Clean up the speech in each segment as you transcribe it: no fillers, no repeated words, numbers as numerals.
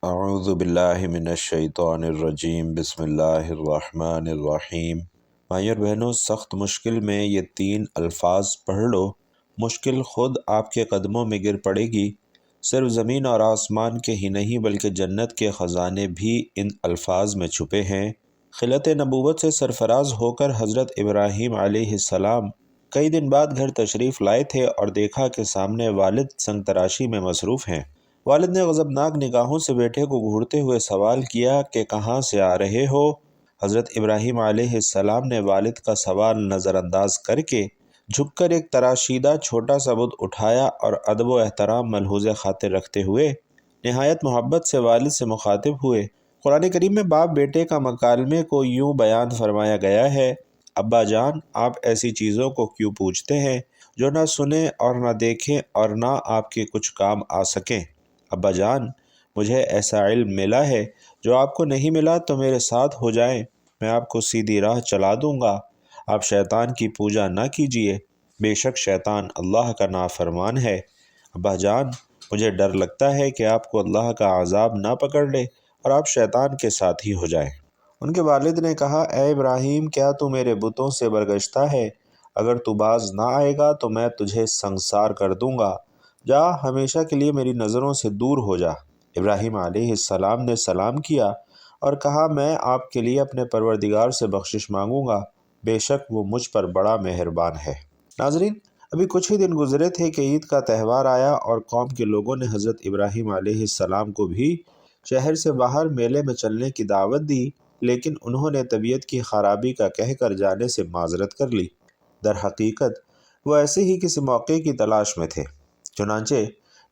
اعوذ باللہ من الشیطان الرجیم بسم اللہ الرحمن الرحیم۔ بھائیو اور بہنوں، سخت مشکل میں یہ 3 الفاظ پڑھ لو، مشکل خود آپ کے قدموں میں گر پڑے گی۔ صرف زمین اور آسمان کے ہی نہیں بلکہ جنت کے خزانے بھی ان الفاظ میں چھپے ہیں۔ خلعت نبوت سے سرفراز ہو کر حضرت ابراہیم علیہ السلام کئی دن بعد گھر تشریف لائے تھے اور دیکھا کہ سامنے والد سنگ تراشی میں مصروف ہیں۔ والد نے غضبناک نگاہوں سے بیٹے کو گھورتے ہوئے سوال کیا کہ کہاں سے آ رہے ہو؟ حضرت ابراہیم علیہ السلام نے والد کا سوال نظر انداز کر کے جھک کر ایک تراشیدہ چھوٹا سا بت اٹھایا اور ادب و احترام ملحوظ خاطر رکھتے ہوئے نہایت محبت سے والد سے مخاطب ہوئے۔ قرآن کریم میں باپ بیٹے کا مکالمے کو یوں بیان فرمایا گیا ہے: ابا جان، آپ ایسی چیزوں کو کیوں پوچھتے ہیں جو نہ سنیں اور نہ دیکھیں اور نہ آپ کے کچھ کام آ سکیں؟ ابا جان، مجھے ایسا علم ملا ہے جو آپ کو نہیں ملا، تو میرے ساتھ ہو جائیں، میں آپ کو سیدھی راہ چلا دوں گا۔ آپ شیطان کی پوجا نہ کیجیے، بے شک شیطان اللہ کا نافرمان ہے۔ ابا جان، مجھے ڈر لگتا ہے کہ آپ کو اللہ کا عذاب نہ پکڑ لے اور آپ شیطان کے ساتھی ہو جائیں۔ ان کے والد نے کہا: اے ابراہیم، کیا تو میرے بتوں سے برگشتہ ہے؟ اگر تو باز نہ آئے گا تو میں تجھے سنگسار کر دوں گا۔ جا، ہمیشہ کے لیے میری نظروں سے دور ہو جا۔ ابراہیم علیہ السلام نے سلام کیا اور کہا: میں آپ کے لیے اپنے پروردگار سے بخشش مانگوں گا، بے شک وہ مجھ پر بڑا مہربان ہے۔ ناظرین، ابھی کچھ ہی دن گزرے تھے کہ عید کا تہوار آیا اور قوم کے لوگوں نے حضرت ابراہیم علیہ السلام کو بھی شہر سے باہر میلے میں چلنے کی دعوت دی، لیکن انہوں نے طبیعت کی خرابی کا کہہ کر جانے سے معذرت کر لی۔ در حقیقت وہ ایسے ہی کسی موقع کی تلاش میں تھے۔ چنانچہ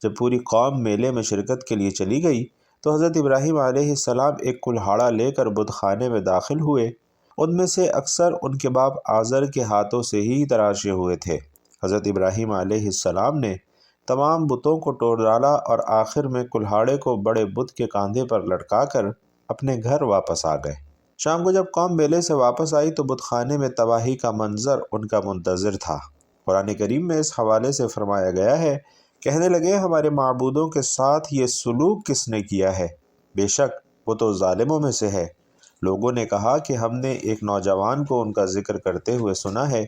جب پوری قوم میلے میں شرکت کے لیے چلی گئی تو حضرت ابراہیم علیہ السلام ایک کلہاڑا لے کر بت خانے میں داخل ہوئے۔ ان میں سے اکثر ان کے باپ آزر کے ہاتھوں سے ہی تراشے ہوئے تھے۔ حضرت ابراہیم علیہ السلام نے تمام بتوں کو توڑ ڈالا اور آخر میں کلہاڑے کو بڑے بت کے کاندھے پر لٹکا کر اپنے گھر واپس آ گئے۔ شام کو جب قوم میلے سے واپس آئی تو بت خانے میں تباہی کا منظر ان کا منتظر تھا۔ قرآن کریم میں اس حوالے سے فرمایا گیا ہے: کہنے لگے، ہمارے معبودوں کے ساتھ یہ سلوک کس نے کیا ہے؟ بے شک وہ تو ظالموں میں سے ہے۔ لوگوں نے کہا کہ ہم نے ایک نوجوان کو ان کا ذکر کرتے ہوئے سنا ہے،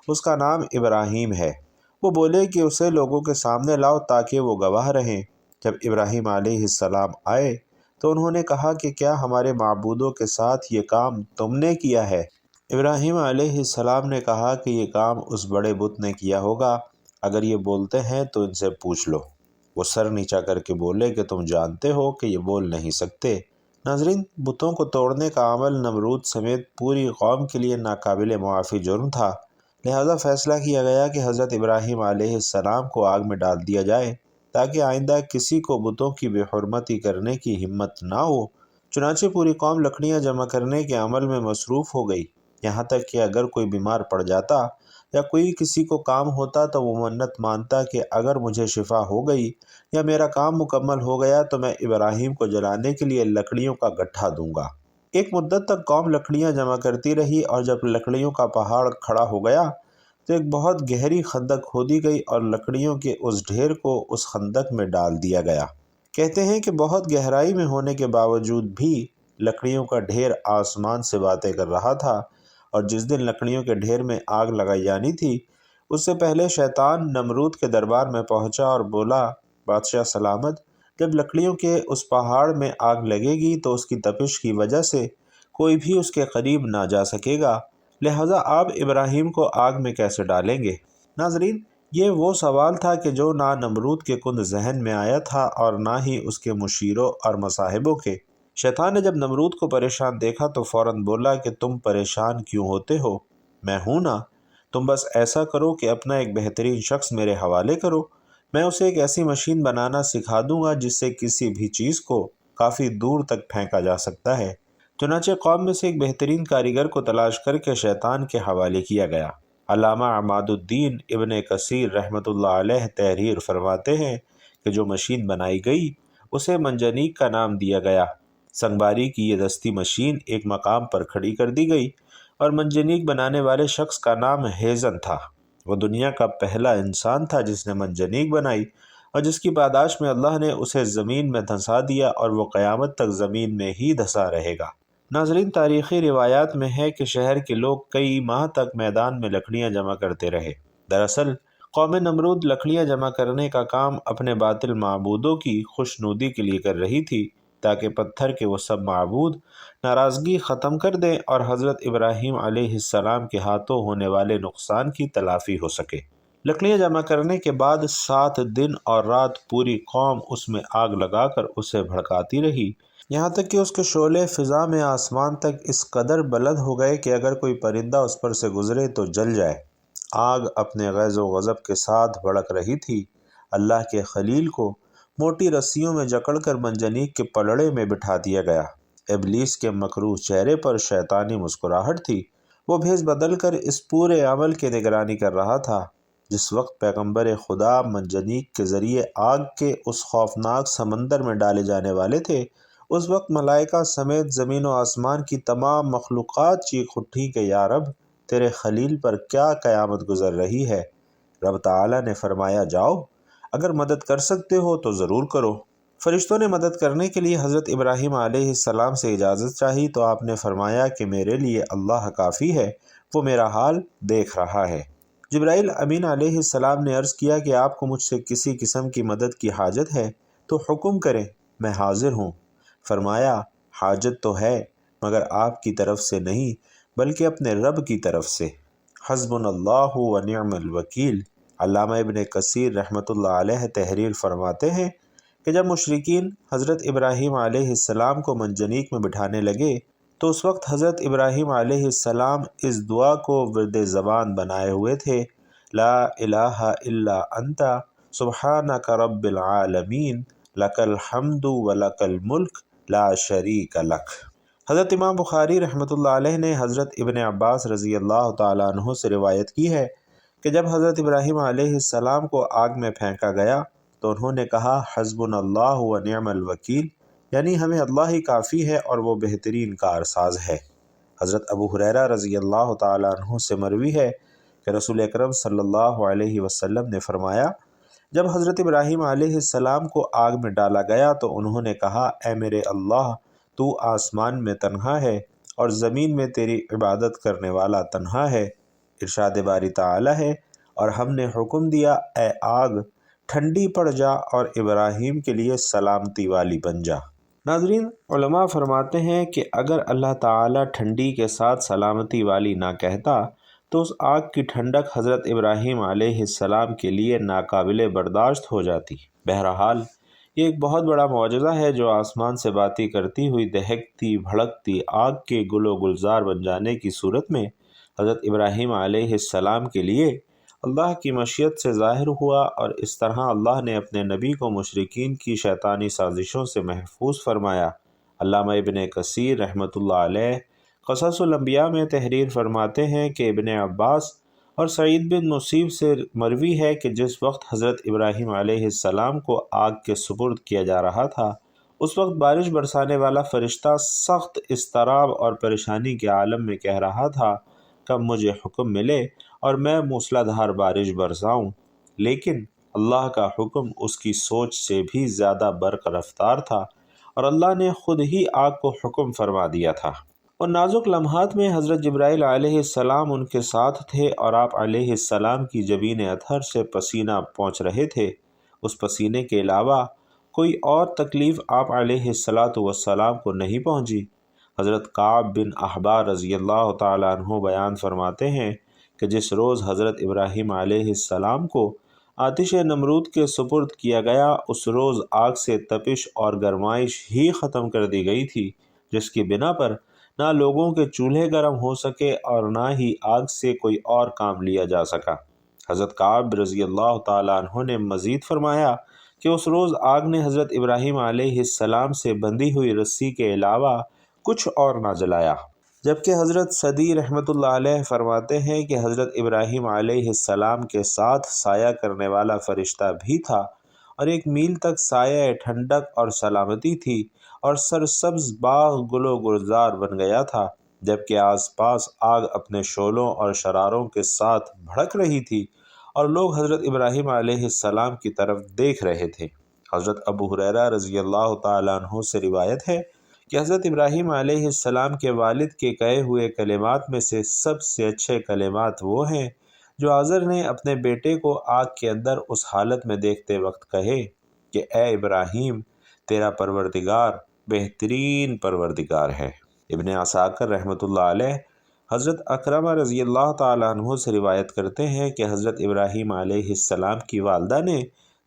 اس کا نام ابراہیم ہے۔ وہ بولے کہ اسے لوگوں کے سامنے لاؤ تاکہ وہ گواہ رہیں۔ جب ابراہیم علیہ السلام آئے تو انہوں نے کہا کہ کیا ہمارے معبودوں کے ساتھ یہ کام تم نے کیا ہے؟ ابراہیم علیہ السلام نے کہا کہ یہ کام اس بڑے بت نے کیا ہوگا، اگر یہ بولتے ہیں تو ان سے پوچھ لو۔ وہ سر نیچا کر کے بولے کہ تم جانتے ہو کہ یہ بول نہیں سکتے۔ ناظرین، بتوں کو توڑنے کا عمل نمرود سمیت پوری قوم کے لیے ناقابل معافی جرم تھا، لہذا فیصلہ کیا گیا کہ حضرت ابراہیم علیہ السلام کو آگ میں ڈال دیا جائے تاکہ آئندہ کسی کو بتوں کی بے حرمتی کرنے کی ہمت نہ ہو۔ چنانچہ پوری قوم لکڑیاں جمع کرنے کے عمل میں مصروف ہو گئی، یہاں تک کہ اگر کوئی بیمار پڑ جاتا یا کوئی کسی کو کام ہوتا تو وہ منت مانتا کہ اگر مجھے شفا ہو گئی یا میرا کام مکمل ہو گیا تو میں ابراہیم کو جلانے کے لیے لکڑیوں کا گٹھا دوں گا۔ ایک مدت تک قوم لکڑیاں جمع کرتی رہی اور جب لکڑیوں کا پہاڑ کھڑا ہو گیا تو ایک بہت گہری خندق کھودی گئی اور لکڑیوں کے اس ڈھیر کو اس خندق میں ڈال دیا گیا۔ کہتے ہیں کہ بہت گہرائی میں ہونے کے باوجود بھی لکڑیوں کا ڈھیر آسمان سے باتیں کر رہا تھا، اور جس دن لکڑیوں کے ڈھیر میں آگ لگائی جانی تھی اس سے پہلے شیطان نمرود کے دربار میں پہنچا اور بولا: بادشاہ سلامت، جب لکڑیوں کے اس پہاڑ میں آگ لگے گی تو اس کی تپش کی وجہ سے کوئی بھی اس کے قریب نہ جا سکے گا، لہذا آپ ابراہیم کو آگ میں کیسے ڈالیں گے؟ ناظرین، یہ وہ سوال تھا کہ جو نہ نمرود کے کند ذہن میں آیا تھا اور نہ ہی اس کے مشیروں اور مصاحبوں کے۔ شیطان نے جب نمرود کو پریشان دیکھا تو فوراً بولا کہ تم پریشان کیوں ہوتے ہو؟ میں ہوں نا، تم بس ایسا کرو کہ اپنا ایک بہترین شخص میرے حوالے کرو، میں اسے ایک ایسی مشین بنانا سکھا دوں گا جس سے کسی بھی چیز کو کافی دور تک پھینکا جا سکتا ہے۔ چنانچہ قوم میں سے ایک بہترین کاریگر کو تلاش کر کے شیطان کے حوالے کیا گیا۔ علامہ عماد الدین ابن کثیر رحمۃ اللہ علیہ تحریر فرماتے ہیں کہ جو مشین بنائی گئی اسے منجنیق کا نام دیا گیا۔ سنگباری کی یہ دستی مشین ایک مقام پر کھڑی کر دی گئی اور منجنیق بنانے والے شخص کا نام ہیزن تھا۔ وہ دنیا کا پہلا انسان تھا جس نے منجنیق بنائی اور جس کی پاداش میں اللہ نے اسے زمین میں دھنسا دیا اور وہ قیامت تک زمین میں ہی دھسا رہے گا۔ ناظرین، تاریخی روایات میں ہے کہ شہر کے لوگ کئی ماہ تک میدان میں لکڑیاں جمع کرتے رہے۔ دراصل قوم نمرود لکڑیاں جمع کرنے کا کام اپنے باطل معبودوں کی خوشنودی کے لیے کر رہی تھی، تاکہ پتھر کے وہ سب معبود ناراضگی ختم کر دیں اور حضرت ابراہیم علیہ السلام کے ہاتھوں ہونے والے نقصان کی تلافی ہو سکے۔ لکڑیاں جمع کرنے کے بعد 7 دن اور رات پوری قوم اس میں آگ لگا کر اسے بھڑکاتی رہی، یہاں تک کہ اس کے شعلے فضا میں آسمان تک اس قدر بلند ہو گئے کہ اگر کوئی پرندہ اس پر سے گزرے تو جل جائے۔ آگ اپنے غیظ و غضب کے ساتھ بھڑک رہی تھی۔ اللہ کے خلیل کو موٹی رسیوں میں جکڑ کر منجنیق کے پلڑے میں بٹھا دیا گیا۔ ابلیس کے مکروہ چہرے پر شیطانی مسکراہٹ تھی۔ وہ بھیس بدل کر اس پورے عمل کی نگرانی کر رہا تھا۔ جس وقت پیغمبر خدا منجنیق کے ذریعے آگ کے اس خوفناک سمندر میں ڈالے جانے والے تھے، اس وقت ملائکہ سمیت زمین و آسمان کی تمام مخلوقات چیخ اٹھی کہ یا رب، تیرے خلیل پر کیا قیامت گزر رہی ہے۔ رب تعالیٰ نے فرمایا، جاؤ، اگر مدد کر سکتے ہو تو ضرور کرو۔ فرشتوں نے مدد کرنے کے لیے حضرت ابراہیم علیہ السلام سے اجازت چاہی تو آپ نے فرمایا کہ میرے لیے اللہ کافی ہے، وہ میرا حال دیکھ رہا ہے۔ جبرائیل امین علیہ السلام نے عرض کیا کہ آپ کو مجھ سے کسی قسم کی مدد کی حاجت ہے تو حکم کریں، میں حاضر ہوں۔ فرمایا، حاجت تو ہے، مگر آپ کی طرف سے نہیں بلکہ اپنے رب کی طرف سے۔ حسبنا اللہ و نعم الوکیل۔ علامہ ابن کثیر رحمۃ اللہ علیہ تحریر فرماتے ہیں کہ جب مشرکین حضرت ابراہیم علیہ السلام کو منجنیق میں بٹھانے لگے تو اس وقت حضرت ابراہیم علیہ السلام اس دعا کو ورد زبان بنائے ہوئے تھے، لا الہ الا انت سبحانک رب العالمین لک الحمد و لک الملک لا شریک لک۔ حضرت امام بخاری رحمۃ اللہ علیہ نے حضرت ابن عباس رضی اللہ تعالیٰ عنہ سے روایت کی ہے کہ جب حضرت ابراہیم علیہ السلام کو آگ میں پھینکا گیا تو انہوں نے کہا، حسبنا اللہ و نعم الوکیل، یعنی ہمیں اللہ ہی کافی ہے اور وہ بہترین کارساز ہے۔ حضرت ابو ہریرہ رضی اللہ تعالیٰ عنہ سے مروی ہے کہ رسول اکرم صلی اللہ علیہ وسلم نے فرمایا، جب حضرت ابراہیم علیہ السلام کو آگ میں ڈالا گیا تو انہوں نے کہا، اے میرے اللہ، تو آسمان میں تنہا ہے اور زمین میں تیری عبادت کرنے والا تنہا ہے۔ ارشاد باری تعالی ہے، اور ہم نے حکم دیا، اے آگ ٹھنڈی پڑ جا اور ابراہیم کے لیے سلامتی والی بن جا۔ ناظرین، علماء فرماتے ہیں کہ اگر اللہ تعالیٰ ٹھنڈی کے ساتھ سلامتی والی نہ کہتا تو اس آگ کی ٹھنڈک حضرت ابراہیم علیہ السلام کے لیے ناقابل برداشت ہو جاتی۔ بہرحال یہ ایک بہت بڑا معجزہ ہے جو آسمان سے باتیں کرتی ہوئی دہکتی بھڑکتی آگ کے گل و گلزار بن جانے کی صورت میں حضرت ابراہیم علیہ السلام کے لیے اللہ کی مشیت سے ظاہر ہوا، اور اس طرح اللہ نے اپنے نبی کو مشرکین کی شیطانی سازشوں سے محفوظ فرمایا۔ علامہ ابن کثیر رحمۃ اللہ علیہ قصص الانبیاء میں تحریر فرماتے ہیں کہ ابن عباس اور سعید بن مصیب سے مروی ہے کہ جس وقت حضرت ابراہیم علیہ السلام کو آگ کے سپرد کیا جا رہا تھا، اس وقت بارش برسانے والا فرشتہ سخت اضطراب اور پریشانی کے عالم میں کہہ رہا تھا، کب مجھے حکم ملے اور میں موسلا دھار بارش برساؤں، لیکن اللہ کا حکم اس کی سوچ سے بھی زیادہ برق رفتار تھا اور اللہ نے خود ہی آگ کو حکم فرما دیا تھا۔ اور نازک لمحات میں حضرت جبرائیل علیہ السلام ان کے ساتھ تھے اور آپ علیہ السلام کی جبین اطہر سے پسینہ پہنچ رہے تھے۔ اس پسینے کے علاوہ کوئی اور تکلیف آپ علیہ السلام کو نہیں پہنچی۔ حضرت کعب بن احبار رضی اللہ تعالیٰ عنہ بیان فرماتے ہیں کہ جس روز حضرت ابراہیم علیہ السلام کو آتش نمرود کے سپرد کیا گیا، اس روز آگ سے تپش اور گرمائش ہی ختم کر دی گئی تھی، جس کی بنا پر نہ لوگوں کے چولہے گرم ہو سکے اور نہ ہی آگ سے کوئی اور کام لیا جا سکا۔ حضرت کعب رضی اللہ تعالیٰ عنہ نے مزید فرمایا کہ اس روز آگ نے حضرت ابراہیم علیہ السلام سے بندھی ہوئی رسی کے علاوہ کچھ اور نہ جلایا، جبکہ حضرت صدی رحمۃ اللہ علیہ فرماتے ہیں کہ حضرت ابراہیم علیہ السلام کے ساتھ سایہ کرنے والا فرشتہ بھی تھا، اور 1 میل تک سایہ ٹھنڈک اور سلامتی تھی، اور سرسبز باغ گل و گلزار بن گیا تھا، جبکہ آس پاس آگ اپنے شعلوں اور شراروں کے ساتھ بھڑک رہی تھی، اور لوگ حضرت ابراہیم علیہ السلام کی طرف دیکھ رہے تھے۔ حضرت ابو ہریرہ رضی اللہ تعالیٰ عنہ سے روایت ہے کہ حضرت ابراہیم علیہ السلام کے والد کے کہے ہوئے کلمات میں سے سب سے اچھے کلمات وہ ہیں جو آزر نے اپنے بیٹے کو آگ کے اندر اس حالت میں دیکھتے وقت کہے کہ اے ابراہیم، تیرا پروردگار بہترین پروردگار ہے۔ ابن عساکر رحمۃ اللہ علیہ حضرت اکرمہ رضی اللہ تعالیٰ عنہ سے روایت کرتے ہیں کہ حضرت ابراہیم علیہ السلام کی والدہ نے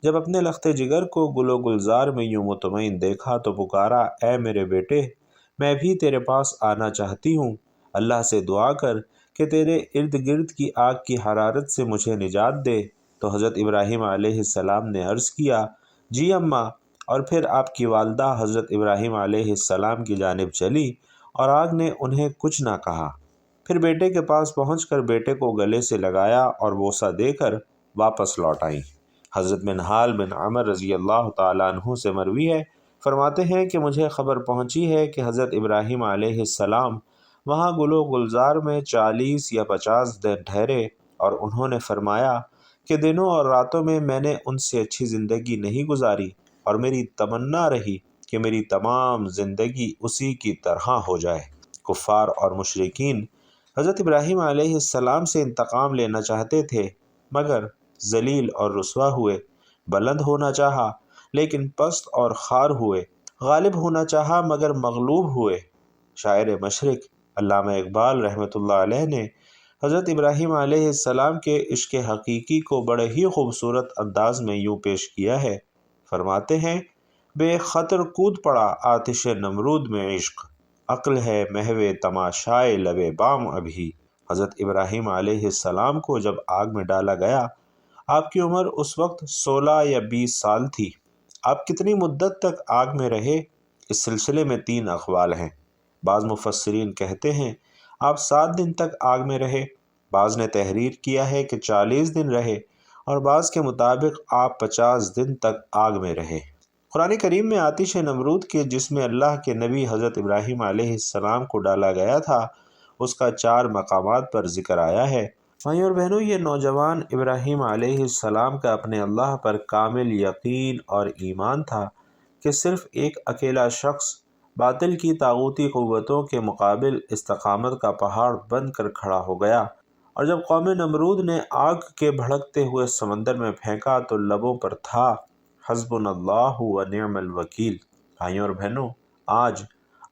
جب اپنے لخت جگر کو گل و گلزار میں یوں مطمئن دیکھا تو پکارا، اے میرے بیٹے، میں بھی تیرے پاس آنا چاہتی ہوں، اللہ سے دعا کر کہ تیرے ارد گرد کی آگ کی حرارت سے مجھے نجات دے۔ تو حضرت ابراہیم علیہ السلام نے عرض کیا، جی اماں، اور پھر آپ کی والدہ حضرت ابراہیم علیہ السلام کی جانب چلی اور آگ نے انہیں کچھ نہ کہا۔ پھر بیٹے کے پاس پہنچ کر بیٹے کو گلے سے لگایا اور بوسہ دے کر واپس لوٹ آئیں۔ حضرت منہال بن عمر رضی اللہ تعالیٰ عنہ سے مروی ہے، فرماتے ہیں کہ مجھے خبر پہنچی ہے کہ حضرت ابراہیم علیہ السلام وہاں گل و گلزار میں 40 یا 50 دن ٹھہرے، اور انہوں نے فرمایا کہ دنوں اور راتوں میں نے ان سے اچھی زندگی نہیں گزاری، اور میری تمنا رہی کہ میری تمام زندگی اسی کی طرح ہو جائے۔ کفار اور مشرکین حضرت ابراہیم علیہ السلام سے انتقام لینا چاہتے تھے، مگر ذلیل اور رسوا ہوئے، بلند ہونا چاہا لیکن پست اور خوار ہوئے، غالب ہونا چاہا مگر مغلوب ہوئے۔ شاعر مشرق علامہ اقبال رحمۃ اللہ علیہ نے حضرت ابراہیم علیہ السلام کے عشق حقیقی کو بڑے ہی خوبصورت انداز میں یوں پیش کیا ہے، فرماتے ہیں، بے خطر کود پڑا آتش نمرود میں عشق، عقل ہے محو تماشائے لب بام ابھی۔ حضرت ابراہیم علیہ السلام کو جب آگ میں ڈالا گیا، آپ کی عمر اس وقت 16 یا 20 سال تھی۔ آپ کتنی مدت تک آگ میں رہے، اس سلسلے میں 3 اقوال ہیں۔ بعض مفسرین کہتے ہیں آپ 7 دن تک آگ میں رہے، بعض نے تحریر کیا ہے کہ 40 دن رہے، اور بعض کے مطابق آپ 50 دن تک آگ میں رہے۔ قرآن کریم میں آتش نمرود کے جس میں اللہ کے نبی حضرت ابراہیم علیہ السلام کو ڈالا گیا تھا، اس کا 4 مقامات پر ذکر آیا ہے۔ بھائیو اور بہنوں، یہ نوجوان ابراہیم علیہ السلام کا اپنے اللہ پر کامل یقین اور ایمان تھا کہ صرف ایک اکیلا شخص باطل کی طاغوتی قوتوں کے مقابل استقامت کا پہاڑ بن کر کھڑا ہو گیا، اور جب قوم نمرود نے آگ کے بھڑکتے ہوئے سمندر میں پھینکا تو لبوں پر تھا، حسبنا اللہ و نعم الوکیل۔ بھائیو اور بہنوں، آج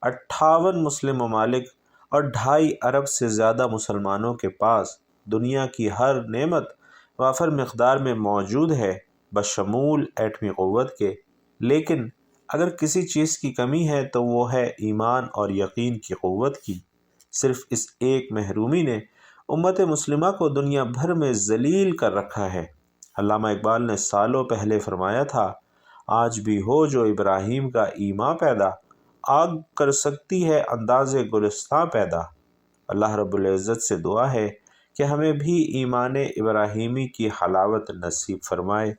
58 مسلم ممالک اور 2.5 ارب سے زیادہ مسلمانوں کے پاس دنیا کی ہر نعمت وافر مقدار میں موجود ہے، بشمول ایٹمی قوت کے، لیکن اگر کسی چیز کی کمی ہے تو وہ ہے ایمان اور یقین کی قوت کی۔ صرف اس ایک محرومی نے امت مسلمہ کو دنیا بھر میں ذلیل کر رکھا ہے۔ علامہ اقبال نے سالوں پہلے فرمایا تھا، آج بھی ہو جو ابراہیم کا ایمان پیدا، آگ کر سکتی ہے انداز گلستاں پیدا۔ اللہ رب العزت سے دعا ہے کہ ہمیں بھی ایمان ابراہیمی کی حلاوت نصیب فرمائے،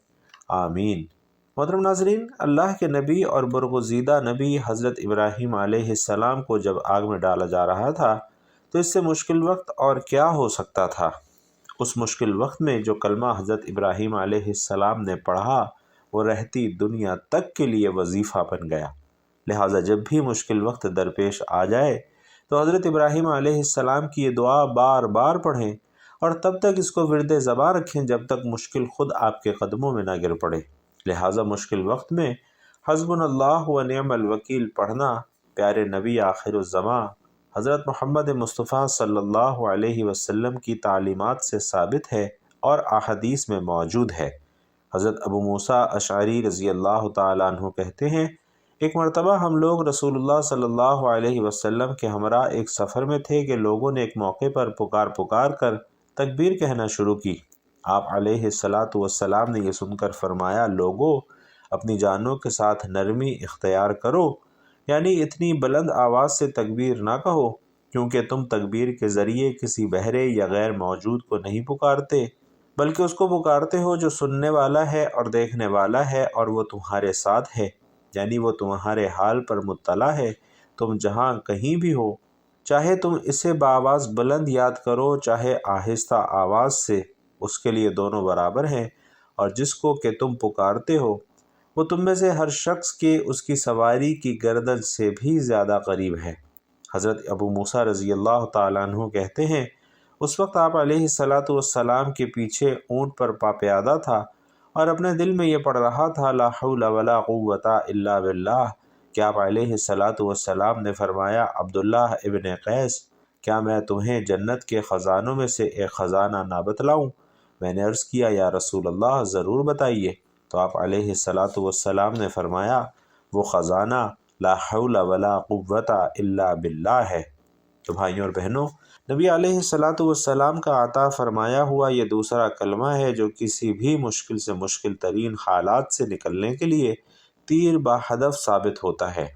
آمین۔ محترم ناظرین، اللہ کے نبی اور برگزیدہ نبی حضرت ابراہیم علیہ السلام کو جب آگ میں ڈالا جا رہا تھا تو اس سے مشکل وقت اور کیا ہو سکتا تھا؟ اس مشکل وقت میں جو کلمہ حضرت ابراہیم علیہ السلام نے پڑھا وہ رہتی دنیا تک کے لیے وظیفہ بن گیا۔ لہٰذا جب بھی مشکل وقت درپیش آ جائے تو حضرت ابراہیم علیہ السلام کی یہ دعا بار بار پڑھیں، اور تب تک اس کو ورد زباں رکھیں جب تک مشکل خود آپ کے قدموں میں نہ گر پڑے۔ لہٰذا مشکل وقت میں حسبنا اللہ و نعم الوکیل پڑھنا پیارے نبی آخر الزماں حضرت محمد مصطفیٰ صلی اللہ علیہ وسلم کی تعلیمات سے ثابت ہے اور احادیث میں موجود ہے۔ حضرت ابو موسیٰ اشعری رضی اللہ تعالیٰ عنہ کہتے ہیں، ایک مرتبہ ہم لوگ رسول اللہ صلی اللہ علیہ وسلم کے ہمراہ ایک سفر میں تھے کہ لوگوں نے ایک موقع پر پکار کر تکبیر کہنا شروع کی۔ آپ علیہ الصلاۃ والسلام نے یہ سن کر فرمایا، لوگو اپنی جانوں کے ساتھ نرمی اختیار کرو، یعنی اتنی بلند آواز سے تکبیر نہ کہو، کیونکہ تم تکبیر کے ذریعے کسی بہرے یا غیر موجود کو نہیں پکارتے، بلکہ اس کو پکارتے ہو جو سننے والا ہے اور دیکھنے والا ہے، اور وہ تمہارے ساتھ ہے، یعنی وہ تمہارے حال پر مطلع ہے، تم جہاں کہیں بھی ہو، چاہے تم اسے بآواز بلند یاد کرو چاہے آہستہ آواز سے، اس کے لیے دونوں برابر ہیں، اور جس کو کہ تم پکارتے ہو وہ تم میں سے ہر شخص کے اس کی سواری کی گردن سے بھی زیادہ قریب ہے۔ حضرت ابو موسیٰ رضی اللہ تعالیٰ عنہ کہتے ہیں اس وقت آپ علیہ السلام کے پیچھے اونٹ پر پاپیادہ تھا اور اپنے دل میں یہ پڑھ رہا تھا لا حول ولا قوت الا باللہ کہ آپ علیہ السلام نے فرمایا عبداللہ ابن قیس کیا میں تمہیں جنت کے خزانوں میں سے ایک خزانہ نہ بتلاؤں؟ میں نے عرض کیا یا رسول اللہ ضرور بتائیے۔ تو آپ علیہ السلام نے فرمایا وہ خزانہ لا حول ولا قوت الا باللہ ہے۔ تو بھائیوں اور بہنوں، نبی علیہ السلام کا عطا فرمایا ہوا یہ دوسرا کلمہ ہے جو کسی بھی مشکل سے مشکل ترین حالات سے نکلنے کے لیے تیر بہدف ثابت ہوتا ہے۔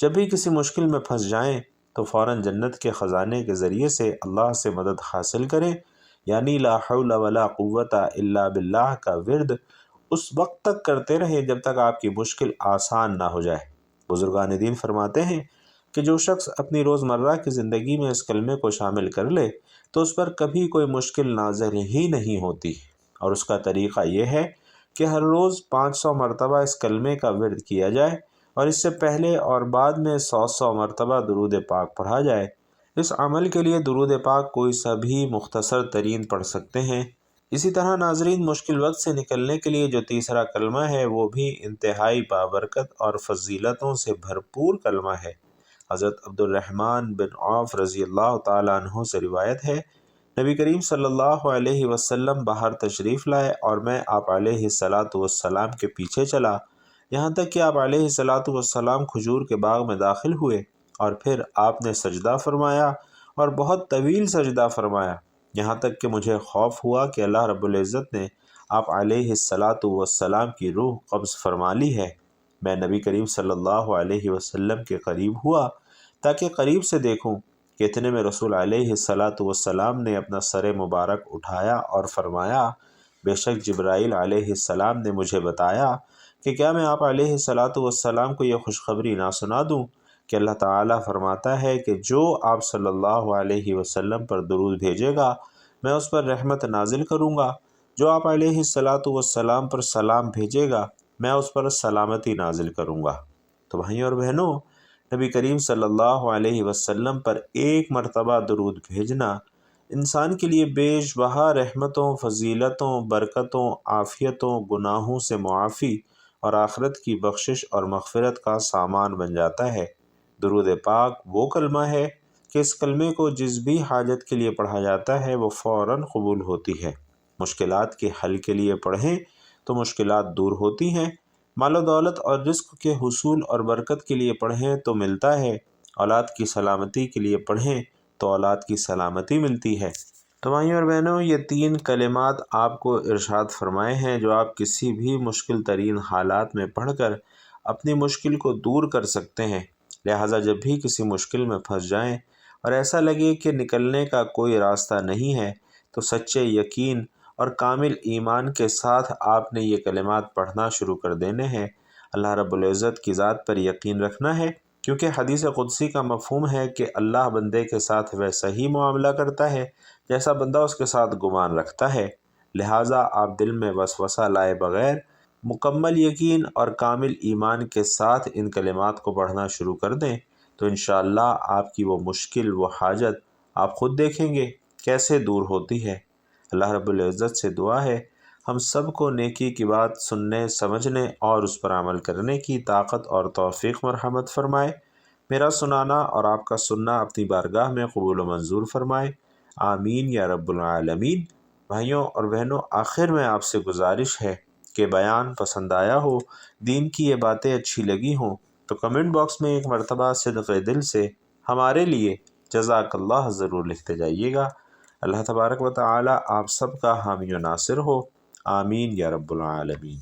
جب بھی کسی مشکل میں پھنس جائیں تو فوراً جنت کے خزانے کے ذریعے سے اللہ سے مدد حاصل کریں، یعنی لا حول ولا قوت الا باللہ کا ورد اس وقت تک کرتے رہیں جب تک آپ کی مشکل آسان نہ ہو جائے۔ بزرگان دین فرماتے ہیں کہ جو شخص اپنی روزمرہ کی زندگی میں اس کلمے کو شامل کر لے تو اس پر کبھی کوئی مشکل نازل ہی نہیں ہوتی، اور اس کا طریقہ یہ ہے کہ ہر روز 500 مرتبہ اس کلمے کا ورد کیا جائے اور اس سے پہلے اور بعد میں 100 مرتبہ درود پاک پڑھا جائے۔ اس عمل کے لیے درود پاک کوئی سا بھی مختصر ترین پڑھ سکتے ہیں۔ اسی طرح ناظرین، مشکل وقت سے نکلنے کے لیے جو تیسرا کلمہ ہے وہ بھی انتہائی بابرکت اور فضیلتوں سے بھرپور کلمہ ہے۔ حضرت عبد الرحمن بن عوف رضی اللہ تعالیٰ عنہ سے روایت ہے نبی کریم صلی اللہ علیہ وسلم باہر تشریف لائے اور میں آپ علیہ السلام کے پیچھے چلا، یہاں تک کہ آپ علیہ السلام کھجور کے باغ میں داخل ہوئے اور پھر آپ نے سجدہ فرمایا اور بہت طویل سجدہ فرمایا، یہاں تک کہ مجھے خوف ہوا کہ اللہ رب العزت نے آپ علیہ السلام کی روح قبض فرما لی ہے۔ میں نبی کریم صلی اللہ علیہ وسلم کے قریب ہوا تاکہ قریب سے دیکھوں کہ اتنے میں رسول علیہ السلام نے اپنا سر مبارک اٹھایا اور فرمایا بے شک جبرائیل علیہ السلام نے مجھے بتایا کہ کیا میں آپ علیہ السلام کو یہ خوشخبری نہ سنا دوں کہ اللہ تعالیٰ فرماتا ہے کہ جو آپ صلی اللہ علیہ وسلم پر درود بھیجے گا میں اس پر رحمت نازل کروں گا، جو آپ علیہ السلام پر سلام بھیجے گا میں اس پر سلامتی نازل کروں گا۔ تو بھائیوں اور بہنوں، نبی کریم صلی اللہ علیہ وسلم پر ایک مرتبہ درود بھیجنا انسان کے لیے بیش بہا رحمتوں، فضیلتوں، برکتوں، عافیتوں، گناہوں سے معافی اور آخرت کی بخشش اور مغفرت کا سامان بن جاتا ہے۔ درود پاک وہ کلمہ ہے کہ اس کلمے کو جس بھی حاجت کے لیے پڑھا جاتا ہے وہ فوراً قبول ہوتی ہے۔ مشکلات کے حل کے لیے پڑھیں تو مشکلات دور ہوتی ہیں، مال و دولت اور رزق کے حصول اور برکت کے لیے پڑھیں تو ملتا ہے، اولاد کی سلامتی کے لیے پڑھیں تو اولاد کی سلامتی ملتی ہے۔ تو بھائیوں اور بہنوں، یہ 3 کلمات آپ کو ارشاد فرمائے ہیں جو آپ کسی بھی مشکل ترین حالات میں پڑھ کر اپنی مشکل کو دور کر سکتے ہیں۔ لہٰذا جب بھی کسی مشکل میں پھنس جائیں اور ایسا لگے کہ نکلنے کا کوئی راستہ نہیں ہے تو سچے یقین اور کامل ایمان کے ساتھ آپ نے یہ کلمات پڑھنا شروع کر دینے ہیں۔ اللہ رب العزت کی ذات پر یقین رکھنا ہے، کیونکہ حدیث قدسی کا مفہوم ہے کہ اللہ بندے کے ساتھ ویسا ہی معاملہ کرتا ہے جیسا بندہ اس کے ساتھ گمان رکھتا ہے۔ لہٰذا آپ دل میں وسوسہ لائے بغیر مکمل یقین اور کامل ایمان کے ساتھ ان کلمات کو پڑھنا شروع کر دیں تو انشاءاللہ آپ کی وہ مشکل، وہ حاجت آپ خود دیکھیں گے کیسے دور ہوتی ہے۔ اللہ رب العزت سے دعا ہے ہم سب کو نیکی کی بات سننے، سمجھنے اور اس پر عمل کرنے کی طاقت اور توفیق مرحمت فرمائے۔ میرا سنانا اور آپ کا سننا اپنی بارگاہ میں قبول و منظور فرمائے، آمین یا رب العالمین۔ بھائیوں اور بہنوں، آخر میں آپ سے گزارش ہے کہ بیان پسند آیا ہو، دین کی یہ باتیں اچھی لگی ہوں تو کمنٹ باکس میں ایک مرتبہ صدق دل سے ہمارے لیے جزاک اللہ ضرور لکھتے جائیے گا۔ اللہ تبارک و تعالی آپ سب کا حامی و ناصر ہو، آمین یا رب العالمین۔